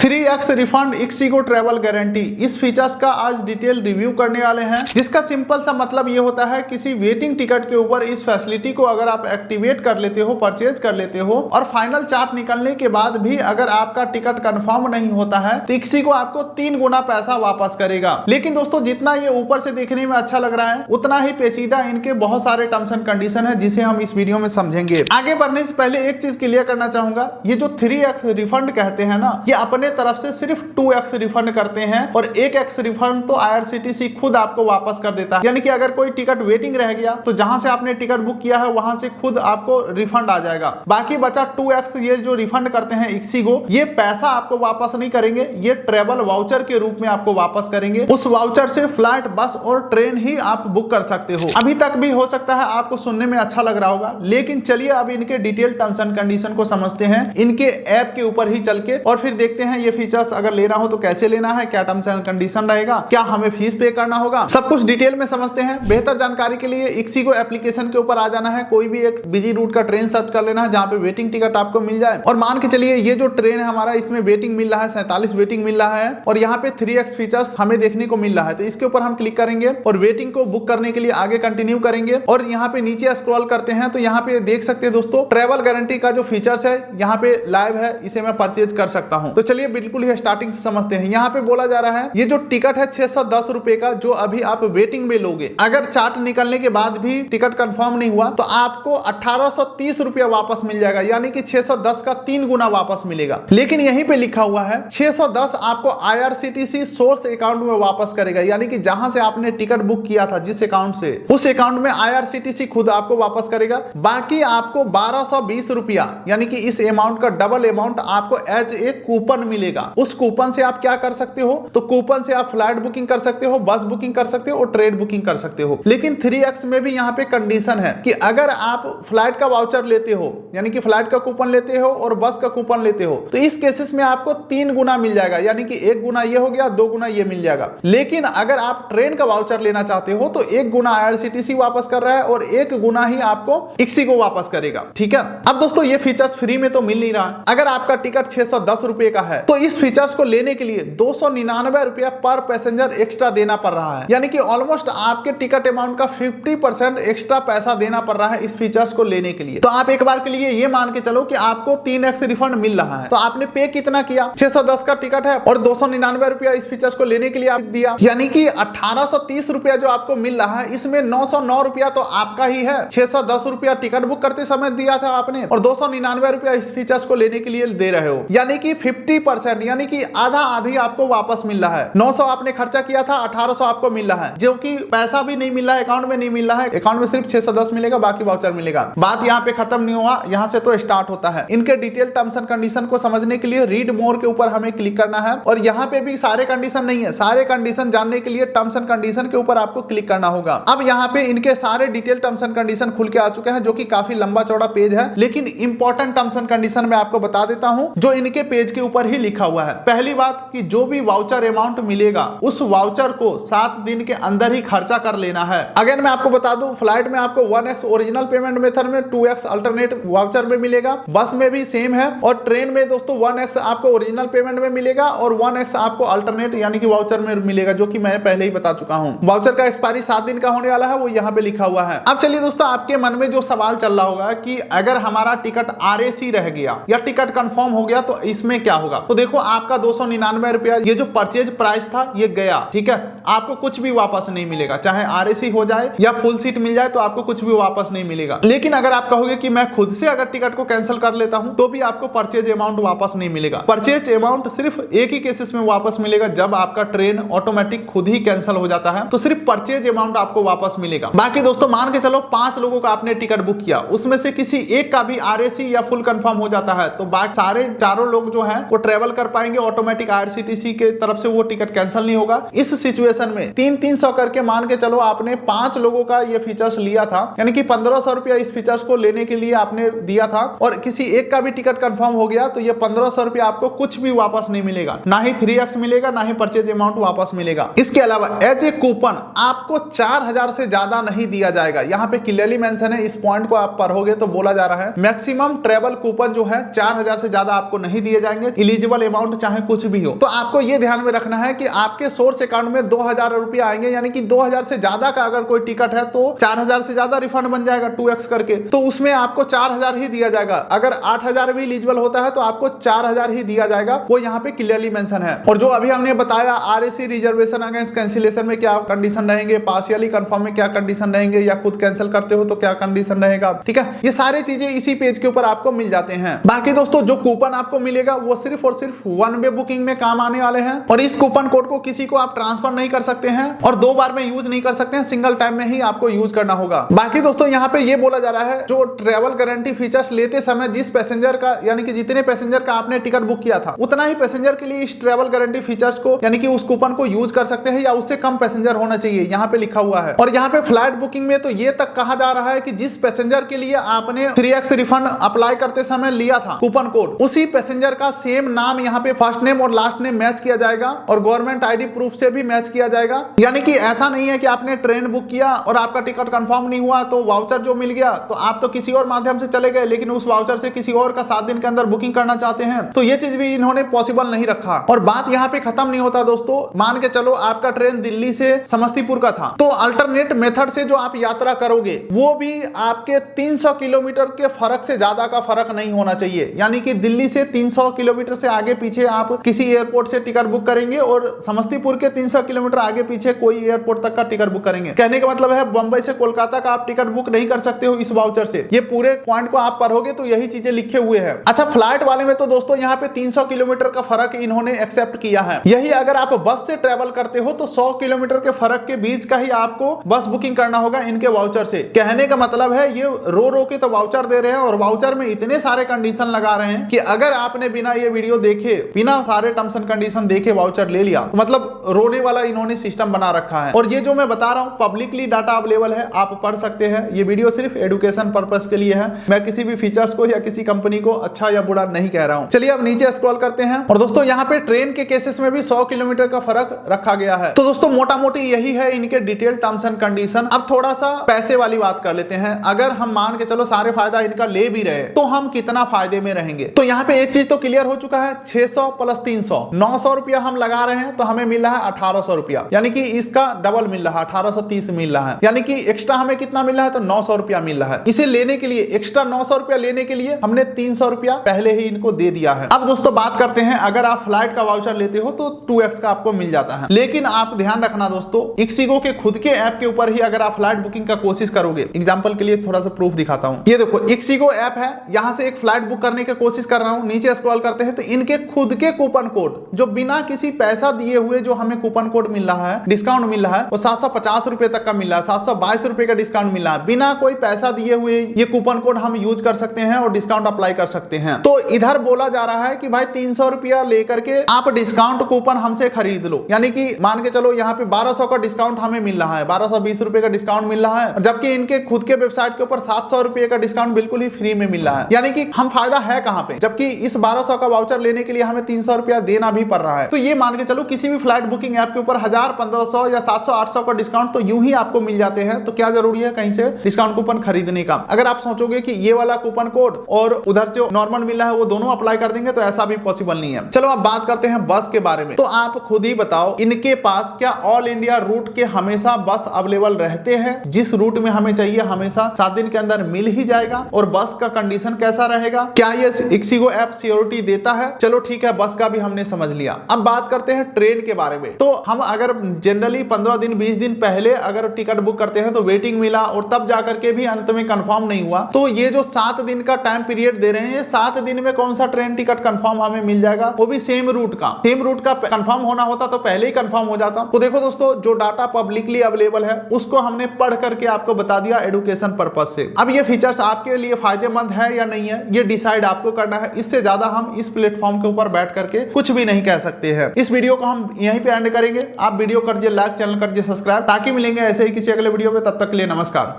3x refund ixigo travel guarantee, इस features का आज डिटेल रिव्यू करने वाले हैं, जिसका सिंपल सा मतलब ये होता है किसी वेटिंग टिकट के ऊपर इस फैसिलिटी को अगर आप एक्टिवेट कर लेते हो, परचेज कर लेते हो और फाइनल चार्ट निकलने के बाद भी अगर आपका टिकट कंफर्म नहीं होता है तो ixigo आपको 3 गुना पैसा वापस करेगा। लेकिन दोस्तों जितना ये ऊपर से देखने में अच्छा लग रहा है उतना ही पेचीदा इनके बहुत सारे टर्म्स एंड कंडीशन है, जिसे हम इस वीडियो में समझेंगे। आगे बढ़ने से पहले एक चीज क्लियर करना चाहूंगा, ये जो 3x रिफंड कहते हैं ना, ये अपने तरफ से सिर्फ 2x रिफंड करते हैं और 1x रिफंड तो IRCTC खुद आपको वापस कर देता है। यानी कि अगर कोई टिकट वेटिंग रह गया तो जहां से आपने टिकट बुक किया है वहां से खुद आपको रिफंड आ जाएगा। बाकी बचा 2x ये जो रिफंड करते हैं ixigo, ये पैसा आपको वापस नहीं करेंगे, ये ट्रेवल वाउचर के रूप में आपको वापस करेंगे। उस वाउचर से फ्लाइट, बस और ट्रेन ही आप बुक कर सकते हो। अभी तक भी हो सकता है आपको सुनने में अच्छा लग रहा होगा, लेकिन चलिए अब इनके डिटेल टर्म्स एंड कंडीशन को समझते हैं इनके ऐप के ऊपर ही चल के, और फिर देखते हैं ये फीचर्स अगर लेना हो तो कैसे लेना है, क्या टर्म्स एंड कंडीशन रहेगा, क्या हमें फीस पे करना होगा, सब कुछ डिटेल में समझते हैं। बेहतर जानकारी के लिए ixigo एप्लीकेशन के ऊपर आ जाना है, कोई भी एक बिजी रूट का ट्रेन सर्च कर लेना है जहां पे वेटिंग टिकट आपको मिल जाए। और मान के चलिए ये जो ट्रेन है हमारा, इसमें वेटिंग मिल रहा है 47 वेटिंग मिल रहा है और यहाँ पे 3x फीचर्स हमें देखने को मिल रहा है। तो इसके ऊपर हम क्लिक करेंगे और वेटिंग को बुक करने के लिए आगे कंटिन्यू करेंगे और यहाँ पे नीचे स्क्रॉल करते हैं तो यहाँ पे देख सकते हैं दोस्तों ट्रेवल गारंटी का जो फीचर्स है यहाँ पे लाइव है, इसे मैं परचेज कर सकता हूँ। तो चलिए बिल्कुल ही स्टार्टिंग से समझते हैं। यहाँ पे बोला जा रहा है ये जो टिकट है 610 रुपए का, जो अभी आप वेटिंग में लोगे, अगर चार्ट निकलने के बाद भी टिकट कंफर्म नहीं हुआ तो आपको 1830 रुपया वापस मिल जाएगा, यानी कि 610 का 3 गुना वापस मिलेगा। लेकिन यहीं पे लिखा हुआ है 610 आपको IRCTC सोर्स अकाउंट में वापस करेगा, यानी कि जहां से आपने टिकट बुक किया था जिस अकाउंट से, उस अकाउंट में IRCTC खुद आपको वापस करेगा। बाकी आपको 1220 रुपया, यानी कि इस अमाउंट का डबल अमाउंट आपको एज ए कूपन मिलेगा। उस कूपन से आप क्या कर सकते हो, तो कूपन से आप फ्लाइट बुकिंग कर सकते हो, बस बुकिंग कर सकते हो और ट्रेन बुकिंग कर सकते हो। लेकिन 3x में भी यहाँ पे कंडीशन है कि अगर आप फ्लाइट का वाउचर लेते हो, यानी कि फ्लाइट का कूपन लेते हो और बस का कूपन लेते हो, तो इस केसेस में आपको 3 गुना मिल जाएगा, यानी कि 1 गुना ये हो गया, 2 गुना ये मिल जाएगा। लेकिन अगर आप ट्रेन का वाउचर लेना चाहते हो तो 1 गुना IRCTC वापस कर रहा है और 1 गुना ही आपको ixigo वापस करेगा। ठीक है, अब दोस्तों ये फीचर्स फ्री में तो मिल नहीं रहा। अगर आपका टिकट 610 रुपए का है तो इस फीचर्स को लेने के लिए 299 रुपया पर पैसेंजर एक्स्ट्रा देना पड़ रहा है, यानी कि ऑलमोस्ट आपके टिकट अमाउंट का 50% एक्स्ट्रा पैसा देना पड़ रहा है इस फीचर्स को लेने के लिए। तो आप एक बार के लिए ये मान के चलो कि आपको 3x रिफंड मिल रहा है, तो आपने पे कितना किया, 610 का टिकट है और 299 रुपया इस फीचर्स को लेने के लिए आप दिया, यानी कि 1830 रुपया जो आपको मिल रहा है, इसमें 909 रुपया तो आपका ही है। 610 रुपया टिकट बुक करते समय दिया था आपने और 299 रुपया इस फीचर्स को लेने के लिए दे रहे हो, यानी कि 50%, यानी कि आधा आधी आपको वापस मिल रहा है। 900 आपने खर्चा किया था, 1800 आपको मिल रहा है, जो कि पैसा भी नहीं मिल रहा है, अकाउंट में नहीं मिल रहा है। अकाउंट में सिर्फ 610 मिलेगा, बाकी वाउचर मिलेगा। बात यहाँ पे खत्म नहीं हुआ, यहाँ से तो स्टार्ट होता है। इनके डिटेल टर्म्स एंड कंडीशन को समझने के लिए रीड मोर के ऊपर हमें क्लिक करना है और यहाँ पे भी सारे कंडीशन नहीं है, सारे कंडीशन जानने के लिए टर्म्स एंड कंडीशन के ऊपर आपको क्लिक करना होगा। अब यहाँ पे इनके सारे डिटेल टर्म्स एंड कंडीशन खुल के आ चुके हैं, जो कि काफी लंबा चौड़ा पेज है, लेकिन इंपॉर्टेंट टर्म्स एंड कंडीशन में आपको बता देता हूं जो इनके पेज के ऊपर ही लिखा हुआ है। पहली बात कि जो भी वाउचर अमाउंट मिलेगा उस वाउचर को 7 दिन के अंदर ही खर्चा कर लेना है। अगर मैं आपको बता दूं, फ्लाइट में आपको 1x ओरिजिनल पेमेंट मेथड में, 2x अल्टरनेट वाउचर में मिलेगा, बस में भी सेम है और ट्रेन में दोस्तों 1x आपको ओरिजिनल पेमेंट में मिलेगा और 1x आपको अल्टरनेट यानी कि वाउचर में मिलेगा, जो कि मैंने पहले ही बता चुका हूं। वाउचर का एक्सपायरी 7 दिन का होने वाला है, वो यहाँ पे लिखा हुआ है। अब चलिए दोस्तों, आपके मन में जो सवाल चल रहा होगा कि अगर हमारा टिकट RAC रह गया या टिकट कंफर्म हो गया तो इसमें क्या होगा। तो देखो आपका 299 रुपया ये जो परचेज प्राइस था ये गया, ठीक है, आपको कुछ भी वापस नहीं मिलेगा, चाहे RAC हो जाए या फुल सीट मिल जाए तो आपको कुछ भी वापस नहीं मिलेगा। लेकिन अगर आप कहोगे कि मैं खुद से अगर टिकट को कैंसिल कर लेता हूं तो भी आपको परचेज अमाउंट वापस नहीं मिलेगा। परचेज अमाउंट सिर्फ एक ही केसेस में वापस मिलेगा, जब आपका ट्रेन ऑटोमेटिक खुद ही कैंसिल हो जाता है तो सिर्फ परचेज अमाउंट आपको वापस मिलेगा। बाकी दोस्तों मान के चलो 5 लोगों का आपने टिकट बुक किया, उसमें से किसी एक का भी RAC या फुल कंफर्म हो जाता है तो बाकी सारे चारों लोग जो हैं वो ट्रेवल कर पाएंगे, ऑटोमेटिक IRCTC के तरफ से वो टिकट कैंसिल नहीं होगा। इस सिचुएशन में 300 करके मान के चलो आपने 5 लोगों का ये फीचर्स लिया था, यानी कि 1500 रुपया इस फीचर्स को लेने के लिए आपने दिया था और किसी एक का भी टिकट कंफर्म हो गया तो ये 1500 रुपया आपको कुछ भी वापस नहीं मिलेगा, ना ही 3x मिलेगा, ना ही परचेज अमाउंट वापस मिलेगा। इसके अलावा एज ए कूपन आपको 4000 से ज्यादा नहीं दिया जाएगा। यहाँ पे क्लियरली मेंशन है, इस पॉइंट को आप पढ़ोगे तो बोला जा रहा है मैक्सिमम ट्रेवल कूपन जो है 4000 से ज्यादा आपको नहीं दिए जाएंगे। इलिजिबल पॉसिबल अमाउंट चाहे कुछ भी हो। तो आपको ये ध्यान में रखना है कि आपके सोर्स अकाउंट में 2000 रुपया आएंगे, यानी कि 2000 से ज्यादा का अगर कोई टिकट है तो 4000 से ज्यादा रिफंड बन जाएगा 2x करके, तो उसमें आपको 4000 ही दिया जाएगा। अगर 8000 भी एलिजिबल होता है तो आपको 4000 ही दिया जाएगा, वो यहाँ पे क्लियरली मेंशन है। और जो अभी हमने बताया आरएसी रिजर्वेशन अगेंस्ट कैंसिलेशन में क्या कंडीशन रहेंगे, पार्शियली कंफर्म में क्या कंडीशन रहेंगे, या खुद कैंसिल करते हो तो क्या कंडीशन रहेगा, ठीक है, ये सारी चीजें इसी पेज के ऊपर आपको मिल जाते हैं। बाकी दोस्तों जो कूपन आपको मिलेगा वो सिर्फ और सिर्फ वन वे बुकिंग में काम आने वाले हैं, और इस कूपन कोड को किसी को आप ट्रांसफर नहीं कर सकते हैं और 2 बार में यूज नहीं कर सकते हैं, सिंगल टाइम में ही आपको यूज करना होगा। बाकी दोस्तों यहाँ पे ये बोला जा रहा है जो ट्रेवल गारंटी फीचर्स लेते समय जिस पैसेंजर का, यानी कि जितने पैसेंजर का आपने टिकट बुक किया था उतना ही पैसेंजर के लिए इस ट्रेवल गारंटी फीचर्स को, यानी कि उस कूपन को यूज कर सकते हैं, या उससे कम पैसेंजर होना चाहिए, यहाँ पे लिखा हुआ है। और यहाँ पे फ्लाइट बुकिंग में तो ये तक कहा जा रहा है कि जिस पैसेंजर के लिए आपने 3x रिफंड अप्लाई करते समय लिया था कूपन कोड, उसी पैसेंजर का सेम नाम यहाँ पे फर्स्ट नेम और लास्ट नेम मैच किया जाएगा, और गवर्नमेंट आईडी प्रूफ से भी मैच किया जाएगा। यानी कि ऐसा नहीं है कि आपने ट्रेन बुक किया और आपका टिकट कंफर्म नहीं हुआ तो वाउचर जो मिल गया तो आप तो किसी और माध्यम से चले गए, लेकिन उस वाउचर से किसी और का 7 दिन के अंदर बुकिंग करना चाहते हैं, तो ये चीज भी इन्होंने पॉसिबल नहीं रखा। और बात यहाँ पे खत्म नहीं होता दोस्तों, मान के चलो आपका ट्रेन दिल्ली से समस्तीपुर का था, तो अल्टरनेट मेथड से जो आप यात्रा करोगे वो भी आपके 300 किलोमीटर के फर्क से ज्यादा का फर्क नहीं होना चाहिए। यानी कि दिल्ली से 300 किलोमीटर से आगे पीछे आप किसी एयरपोर्ट से टिकट बुक करेंगे और समस्तीपुर के 300 किलोमीटर आगे पीछे कोई एयरपोर्ट तक का टिकट बुक करेंगे। कहने का मतलब है बंबई से कोलकाता का आप टिकट बुक नहीं कर सकते हो इस वाउचर से। ये पूरे पॉइंट को आप पढ़ोगे तो यही चीजें लिखे हुए हैं। अच्छा, फ्लाइट वाले में तो दोस्तों यहाँ पे 300 किलोमीटर का फर्क इन्होंने एक्सेप्ट किया है। यही अगर आप बस से ट्रेवल करते हो तो 100 किलोमीटर के फर्क के बीच का ही आपको बस बुकिंग करना होगा इनके वाउचर से। कहने का मतलब है ये रो के तो वाउचर दे रहे हैं, और वाउचर में इतने सारे कंडीशन लगा रहे हैं कि अगर आपने बिना ये वीडियो देखे, बिना सारे टर्म्स एंड कंडीशन देखे वाउचर ले लिया तो मतलब रोने वाला इन्होंने सिस्टम बना रखा है। और ये जो मैं बता रहा हूं पब्लिकली डाटा अवेलेबल है, आप पढ़ सकते हैं। ये वीडियो सिर्फ एजुकेशन पर्पस के लिए है, मैं किसी भी फीचर्स को या किसी कंपनी को अच्छा या बुरा नहीं कह रहा हूं। चलिए अब नीचे स्क्रॉल करते हैं, और दोस्तों यहाँ पे ट्रेन के केसेस में भी 100 किलोमीटर का फर्क रखा गया है। तो दोस्तों मोटा मोटी यही है इनके डिटेल टर्म्स एंड कंडीशन। अब थोड़ा सा पैसे वाली बात कर लेते हैं। अगर हम मान के चलो सारे फायदा इनका ले भी रहे तो हम कितना फायदे में रहेंगे। तो यहाँ पे एक चीज तो क्लियर हो चुका है, 600 प्लस 300 900 रुपया हम लगा रहे हैं तो हमें मिल रहा है 1800 रुपया, यानी कि इसका डबल मिल रहा है, 1830 मिल रहा है। यानी कि एक्स्ट्रा हमें कितना मिल रहा है तो 900 रुपया मिल रहा है। इसे लेने के लिए एक्स्ट्रा 900 रुपया लेने के लिए हमने 300 रुपया पहले ही इनको दे दिया है। अब दोस्तों बात करते हैं, अगर आप फ्लाइट का वाउचर लेते हो तो 2x का आपको मिल जाता है। लेकिन आप ध्यान रखना दोस्तों, इक्सिगो के खुद के ऐप के ऊपर ही अगर आप फ्लाइट बुकिंग का कोशिश करोगे, एग्जांपल के लिए थोड़ा सा प्रूफ दिखाता हूं। ये देखो इक्सिगो ऐप है, यहां से एक फ्लाइट बुक करने की कोशिश कर रहा हूं, नीचे स्क्रॉल करते हैं तो इनके खुद के कूपन कोड जो बिना किसी पैसा दिए हुए जो हमें कूपन कोड मिल रहा है, डिस्काउंट मिल रहा है, वो 750 रुपए तक का मिल रहा है, 722 रुपए का डिस्काउंट मिल रहा है। बिना कोई पैसा दिए हुए ये कूपन कोड हम यूज कर सकते हैं और डिस्काउंट अप्लाई कर सकते हैं। तो इधर बोला जा रहा है कि भाई 300 रुपया लेकर के आप डिस्काउंट कूपन हमसे खरीद लो, यानी कि मान के चलो यहाँ पे 1200 का डिस्काउंट हमें मिल रहा है, 1220 रुपए का डिस्काउंट मिल रहा है, जबकि इनके खुद के वेबसाइट के ऊपर 700 रुपए का डिस्काउंट बिल्कुल ही फ्री में मिल रहा है। यानी कि हम फायदा है कहां पे, जबकि इस 1200 का वाउचर लेने के लिए हमें 300 रुपया देना भी पड़ रहा है। तो ये मान के चलो किसी भी फ्लाइट बुकिंग ऐप के ऊपर 1000, 1500 या 700, 800 का डिस्काउंट तो यूं ही आपको मिल जाते हैं। तो क्या जरूरी है कहीं से डिस्काउंट कूपन खरीदने का। अगर आप सोचोगे कि ये वाला कूपन कोड और उधर जो नॉर्मल मिल रहा है वो दोनों अप्लाई कर देंगे तो ऐसा भी पॉसिबल नहीं है। चलो अब बात करते हैं बस के बारे में। तो आप खुद ही बताओ, इनके पास क्या ऑल इंडिया रूट के हमेशा बस अवेलेबल रहते हैं? जिस रूट में हमें चाहिए हमेशा 7 दिन के अंदर मिल ही जाएगा। और बस का कंडीशन कैसा रहेगा, क्या ये इक्सिगो ऐप सिक्योरिटी देता है? चलो ठीक है, बस का भी हमने समझ लिया। अब बात करते हैं ट्रेन के बारे में। तो हम अगर जनरली 15 दिन 20 दिन पहले अगर टिकट बुक करते हैं तो वेटिंग मिला और तब जाकर के भी अंत में कंफर्म नहीं हुआ, तो ये जो 7 दिन का टाइम पीरियड दे रहे हैं, 7 दिन में कौन सा ट्रेन टिकट कंफर्म हमें मिल जाएगा, वो भी सेम रूट का कंफर्म होना होता तो पहले ही कंफर्म हो जाता। तो देखो दोस्तों, जो डाटा पब्लिकली अवेलेबल है उसको हमने पढ़ करके आपको बता दिया एजुकेशन पर्पस से। अब ये फीचर्स आपके लिए फायदेमंद है या नहीं है, ये डिसाइड आपको करना है। इससे ज्यादा हम इस प्लेटफॉर्म के ऊपर बैठ करके कुछ भी नहीं कह सकते हैं। इस वीडियो को हम यहीं पे एंड करेंगे। आप वीडियो कर दीजिए लाइक, चैनल कर दीजिए सब्सक्राइब, ताकि मिलेंगे ऐसे ही किसी अगले वीडियो में। तब तक के लिए नमस्कार।